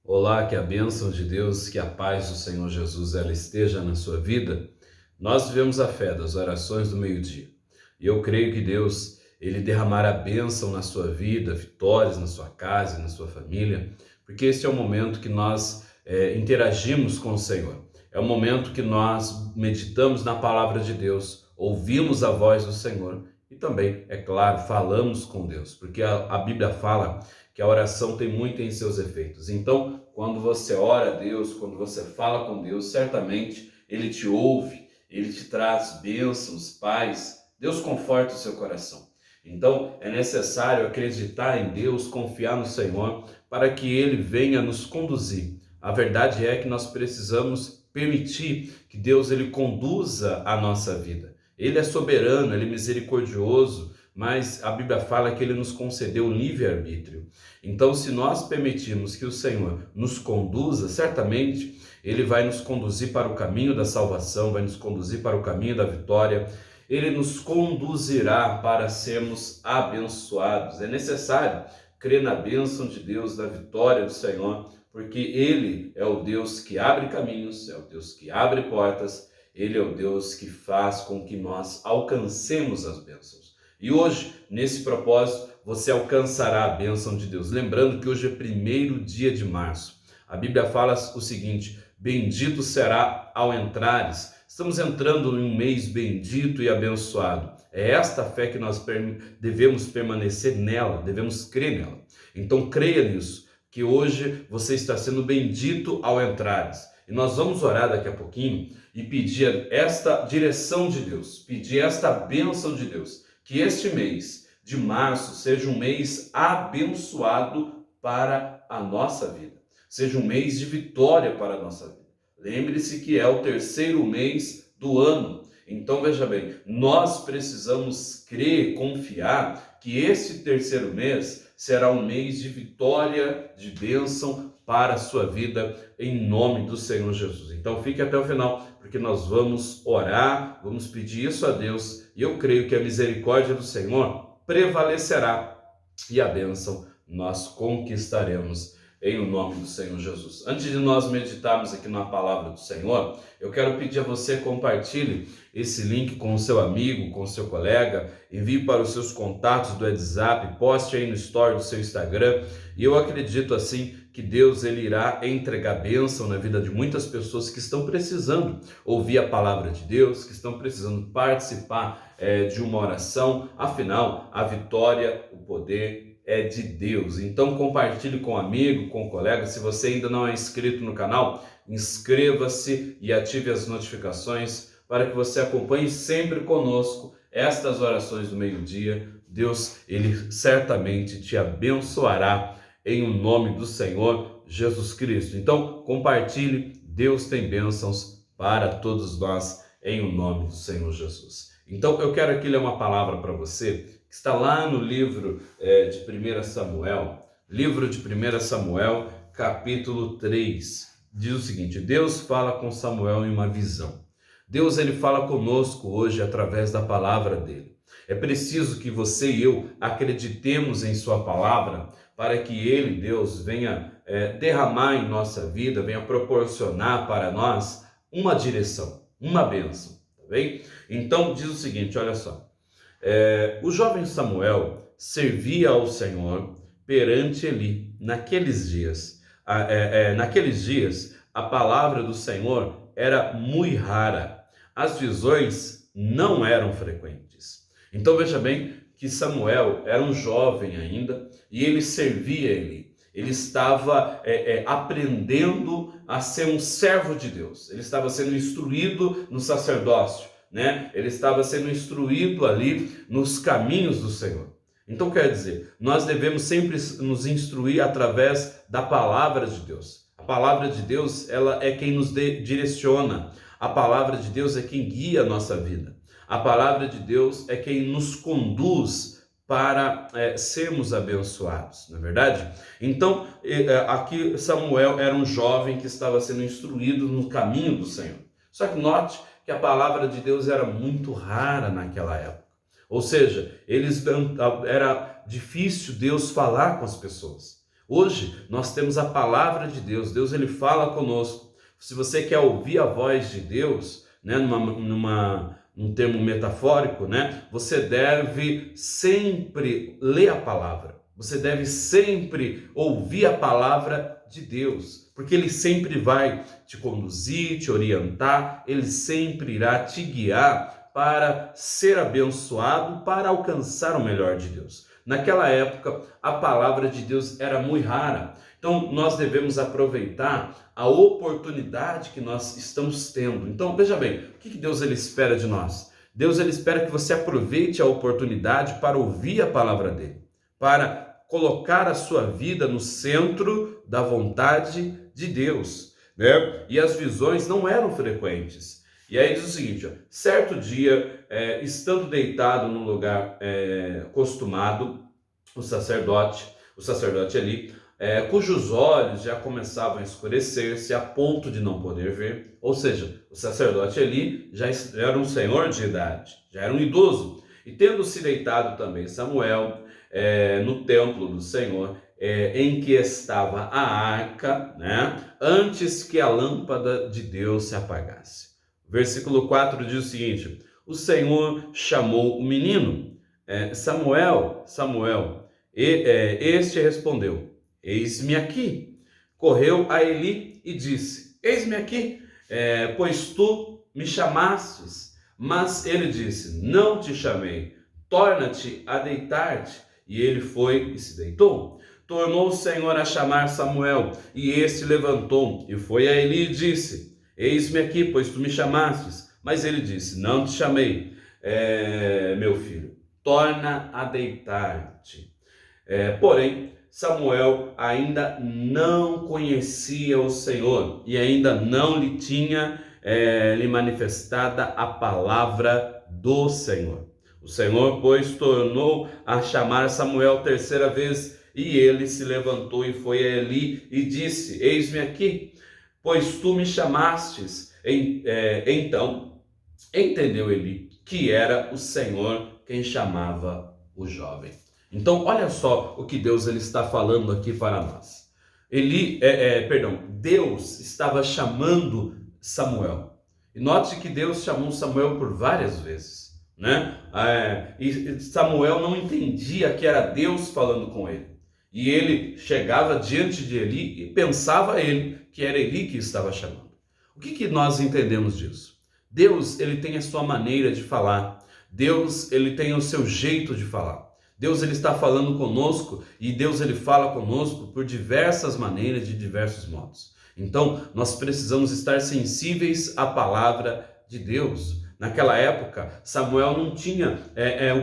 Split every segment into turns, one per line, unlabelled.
Olá, que a bênção de Deus, que a paz do Senhor Jesus ela esteja na sua vida. Nós vivemos a fé das orações do meio-dia. E eu creio que Deus, ele derramará bênção na sua vida, vitórias na sua casa e na sua família, porque este é o momento que nós interagimos com o Senhor. É o momento que nós meditamos na palavra de Deus, ouvimos a voz do Senhor e também, é claro, falamos com Deus, porque a Bíblia fala que a oração tem muito em seus efeitos. Então, quando você ora a Deus, quando você fala com Deus, certamente Ele te ouve, Ele te traz bênçãos, paz. Deus conforta o seu coração. Então, é necessário acreditar em Deus, confiar no Senhor, para que Ele venha nos conduzir. A verdade é que nós precisamos permitir que Deus ele conduza a nossa vida. Ele é soberano, Ele é misericordioso, mas a Bíblia fala que Ele nos concedeu livre-arbítrio. Então, se nós permitirmos que o Senhor nos conduza, certamente Ele vai nos conduzir para o caminho da salvação, vai nos conduzir para o caminho da vitória, Ele nos conduzirá para sermos abençoados. É necessário crer na bênção de Deus, na vitória do Senhor, porque Ele é o Deus que abre caminhos, é o Deus que abre portas, Ele é o Deus que faz com que nós alcancemos as bênçãos. E hoje, nesse propósito, você alcançará a bênção de Deus. Lembrando que hoje é 1º dia de março. A Bíblia fala o seguinte: bendito será ao entrares. Estamos entrando em um mês bendito e abençoado. É esta fé que nós devemos permanecer nela, devemos crer nela. Então creia nisso, que hoje você está sendo bendito ao entrares. E nós vamos orar daqui a pouquinho e pedir esta direção de Deus, pedir esta bênção de Deus. Que este mês de março seja um mês abençoado para a nossa vida. Seja um mês de vitória para a nossa vida. Lembre-se que é o 3º mês do ano. Então veja bem, nós precisamos crer, confiar que esse 3º mês será um mês de vitória, de bênção para a sua vida, em nome do Senhor Jesus. Então fique até o final, porque nós vamos orar, vamos pedir isso a Deus, e eu creio que a misericórdia do Senhor prevalecerá e a bênção nós conquistaremos em o nome do Senhor Jesus. Antes de nós meditarmos aqui na palavra do Senhor, eu quero pedir a você compartilhe esse link com o seu amigo, com o seu colega, envie para os seus contatos do WhatsApp, poste aí no story do seu Instagram, e eu acredito assim que Deus ele irá entregar bênção na vida de muitas pessoas que estão precisando ouvir a palavra de Deus, que estão precisando participar de uma oração. Afinal, a vitória, o poder é de Deus. Então compartilhe com um amigo, com um colega. Se você ainda não é inscrito no canal, inscreva-se e ative as notificações para que você acompanhe sempre conosco estas orações do meio-dia. Deus, ele certamente te abençoará em o nome do Senhor Jesus Cristo. Então compartilhe, Deus tem bênçãos para todos nós em o nome do Senhor Jesus. Então eu quero aqui ler uma palavra para você, que está lá no livro de 1 Samuel, livro de 1 Samuel, capítulo 3, diz o seguinte: Deus fala com Samuel em uma visão. Deus ele fala conosco hoje através da palavra dele. É preciso que você e eu acreditemos em sua palavra para que ele, Deus, venha derramar em nossa vida, venha proporcionar para nós uma direção, uma bênção, tá bem? Então diz o seguinte, olha só. O jovem Samuel servia ao Senhor perante Eli naqueles dias. Naqueles dias, a palavra do Senhor era muito rara. As visões não eram frequentes. Então veja bem que Samuel era um jovem ainda e ele servia Eli. Ele estava aprendendo a ser um servo de Deus. Ele estava sendo instruído no sacerdócio, né? Ele estava sendo instruído ali nos caminhos do Senhor. Então quer dizer, nós devemos sempre nos instruir através da palavra de Deus. A palavra de Deus, ela é quem nos direciona. A palavra de Deus é quem guia a nossa vida. A palavra de Deus é quem nos conduz para sermos abençoados, não é verdade? Então, aqui Samuel era um jovem que estava sendo instruído no caminho do Senhor. Só que note que a palavra de Deus era muito rara naquela época. Ou seja, era difícil Deus falar com as pessoas. Hoje nós temos a palavra de Deus. Deus ele fala conosco. Se você quer ouvir a voz de Deus, né, num termo metafórico, né, você deve sempre ler a palavra. Você deve sempre ouvir a palavra de Deus, porque Ele sempre vai te conduzir, te orientar, Ele sempre irá te guiar para ser abençoado, para alcançar o melhor de Deus. Naquela época, a palavra de Deus era muito rara, então nós devemos aproveitar a oportunidade que nós estamos tendo. Então, veja bem, o que Deus ele espera de nós? Deus ele espera que você aproveite a oportunidade para ouvir a palavra dele, para colocar a sua vida no centro da vontade de Deus, né? E as visões não eram frequentes. E aí diz o seguinte, ó, certo dia, estando deitado num lugar acostumado, o sacerdote ali, cujos olhos já começavam a escurecer-se a ponto de não poder ver, ou seja, o sacerdote ali já era um senhor de idade, já era um idoso, e tendo se deitado também Samuel no templo do Senhor, em que estava a arca, né, antes que a lâmpada de Deus se apagasse. Versículo 4 diz o seguinte, o Senhor chamou o menino, Samuel, Samuel, e este respondeu, eis-me aqui. Correu a Eli e disse, eis-me aqui, pois tu me chamastes. Mas ele disse, não te chamei, torna-te a deitar-te. E ele foi e se deitou. Tornou o Senhor a chamar Samuel, e este levantou e foi a Eli e disse, eis-me aqui, pois tu me chamastes. Mas ele disse, não te chamei, meu filho, torna a deitar-te. Porém, Samuel ainda não conhecia o Senhor e ainda não lhe tinha lhe manifestada a palavra do Senhor. O Senhor, pois, tornou a chamar Samuel terceira vez e ele se levantou e foi a Eli e disse, eis-me aqui, pois tu me chamastes. Então, entendeu Eli que era o Senhor quem chamava o jovem. Então, olha só o que Deus ele está falando aqui para nós. Deus estava chamando Samuel. E note que Deus chamou Samuel por várias vezes, né? E Samuel não entendia que era Deus falando com ele. E ele chegava diante de Eli e pensava ele que era Eli que estava chamando. O que nós entendemos disso? Deus ele tem a sua maneira de falar. Deus ele tem o seu jeito de falar. Deus ele está falando conosco e Deus ele fala conosco por diversas maneiras, de diversos modos. Então, nós precisamos estar sensíveis à palavra de Deus. Naquela época, Samuel não tinha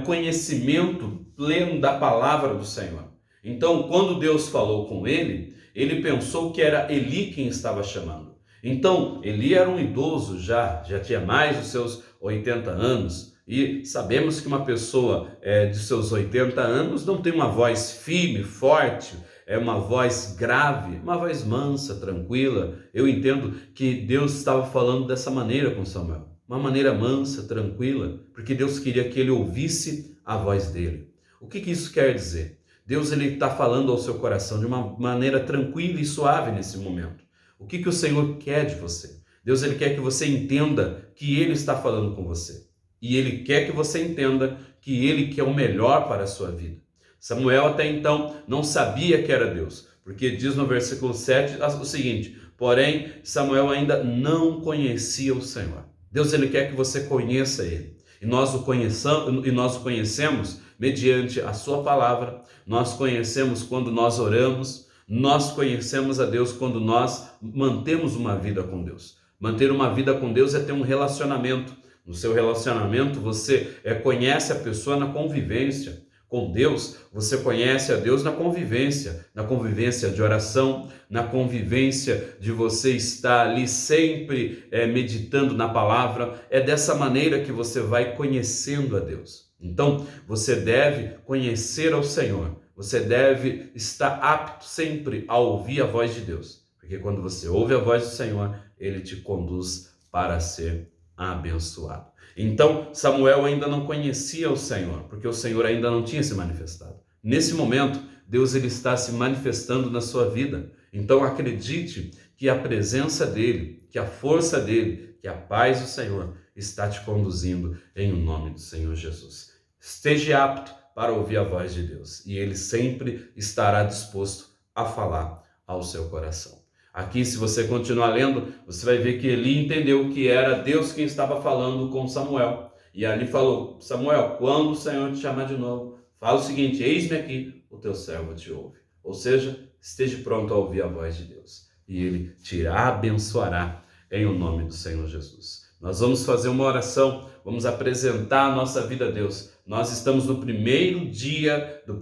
o conhecimento pleno da palavra do Senhor. Então, quando Deus falou com ele, ele pensou que era Eli quem estava chamando. Então, Eli era um idoso já tinha mais dos seus 80 anos. E sabemos que uma pessoa de seus 80 anos não tem uma voz firme, forte, uma voz grave, uma voz mansa, tranquila. Eu entendo que Deus estava falando dessa maneira com Samuel, uma maneira mansa, tranquila, porque Deus queria que ele ouvisse a voz dele. O que isso quer dizer? Deus ele está falando ao seu coração de uma maneira tranquila e suave nesse momento. O que o Senhor quer de você? Deus ele quer que você entenda que Ele está falando com você. E Ele quer que você entenda que Ele quer o melhor para a sua vida. Samuel até então não sabia que era Deus, porque diz no versículo 7 o seguinte, porém Samuel ainda não conhecia o Senhor. Deus ele quer que você conheça Ele. E nós o conhecemos mediante a sua palavra, nós conhecemos quando nós oramos, nós conhecemos a Deus quando nós mantemos uma vida com Deus. Manter uma vida com Deus é ter um relacionamento. No seu relacionamento você conhece a pessoa na convivência. Com Deus, você conhece a Deus na convivência de oração, na convivência de você estar ali sempre meditando na palavra. É dessa maneira que você vai conhecendo a Deus. Então, você deve conhecer ao Senhor. Você deve estar apto sempre a ouvir a voz de Deus. Porque quando você ouve a voz do Senhor, Ele te conduz para ser abençoado. Então, Samuel ainda não conhecia o Senhor, porque o Senhor ainda não tinha se manifestado. Nesse momento, Deus ele está se manifestando na sua vida. Então acredite que a presença dele, que a força dele, que a paz do Senhor está te conduzindo em nome do Senhor Jesus. Esteja apto para ouvir a voz de Deus e ele sempre estará disposto a falar ao seu coração. Aqui, se você continuar lendo, você vai ver que Eli entendeu que era Deus quem estava falando com Samuel. E ali falou: Samuel, quando o Senhor te chamar de novo, fala o seguinte: eis-me aqui, o teu servo te ouve. Ou seja, esteja pronto a ouvir a voz de Deus. E ele te abençoará em o nome do Senhor Jesus. Nós vamos fazer uma oração, vamos apresentar a nossa vida a Deus. Nós estamos no primeiro dia do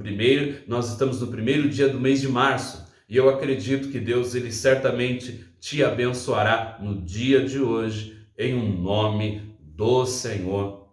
mês de março. E eu acredito que Deus, ele certamente te abençoará no dia de hoje, em nome do Senhor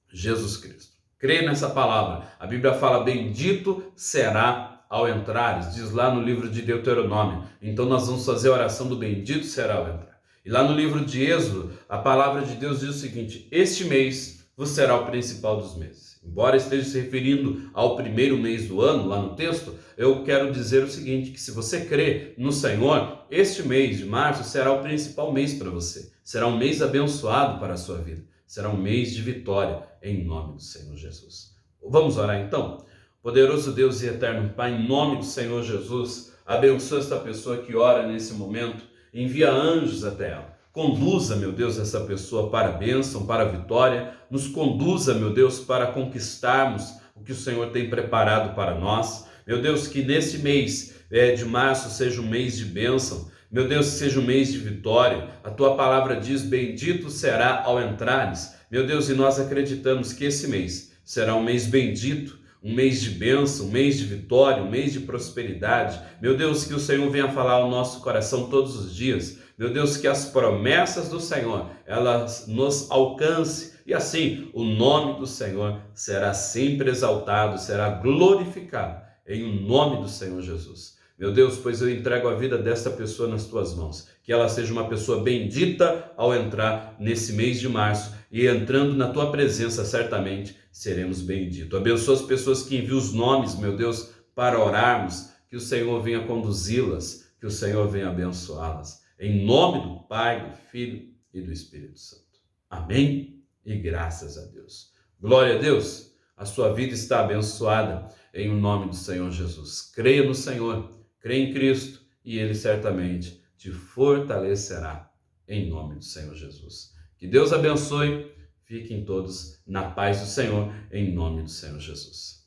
Jesus Cristo. Creia nessa palavra. A Bíblia fala: bendito será ao entrares, diz lá no livro de Deuteronômio. Então nós vamos fazer a oração do bendito será ao entrar. E lá no livro de Êxodo, a palavra de Deus diz o seguinte: este mês vos será o principal dos meses. Embora esteja se referindo ao primeiro mês do ano, lá no texto, eu quero dizer o seguinte, que se você crê no Senhor, este mês de março será o principal mês para você. Será um mês abençoado para a sua vida. Será um mês de vitória, em nome do Senhor Jesus. Vamos orar então? Poderoso Deus e eterno Pai, em nome do Senhor Jesus, abençoa esta pessoa que ora nesse momento, envia anjos até ela. Conduza, meu Deus, essa pessoa para a bênção, para a vitória. Nos conduza, meu Deus, para conquistarmos o que o Senhor tem preparado para nós. Meu Deus, que nesse mês de março seja um mês de bênção. Meu Deus, que seja um mês de vitória. A tua palavra diz: bendito será ao entrares. Meu Deus, e nós acreditamos que esse mês será um mês bendito, um mês de bênção, um mês de vitória, um mês de prosperidade. Meu Deus, que o Senhor venha falar ao nosso coração todos os dias. Meu Deus, que as promessas do Senhor, elas nos alcancem. E assim, o nome do Senhor será sempre exaltado, será glorificado em nome do Senhor Jesus. Meu Deus, pois eu entrego a vida desta pessoa nas tuas mãos. Que ela seja uma pessoa bendita ao entrar nesse mês de março. E entrando na tua presença, certamente seremos benditos. Abençoa as pessoas que enviam os nomes, meu Deus, para orarmos. Que o Senhor venha conduzi-las, que o Senhor venha abençoá-las. Em nome do Pai, do Filho e do Espírito Santo. Amém? E graças a Deus. Glória a Deus. A sua vida está abençoada em nome do Senhor Jesus. Creia no Senhor, creia em Cristo e Ele certamente te fortalecerá em nome do Senhor Jesus. Que Deus abençoe. Fiquem todos na paz do Senhor em nome do Senhor Jesus.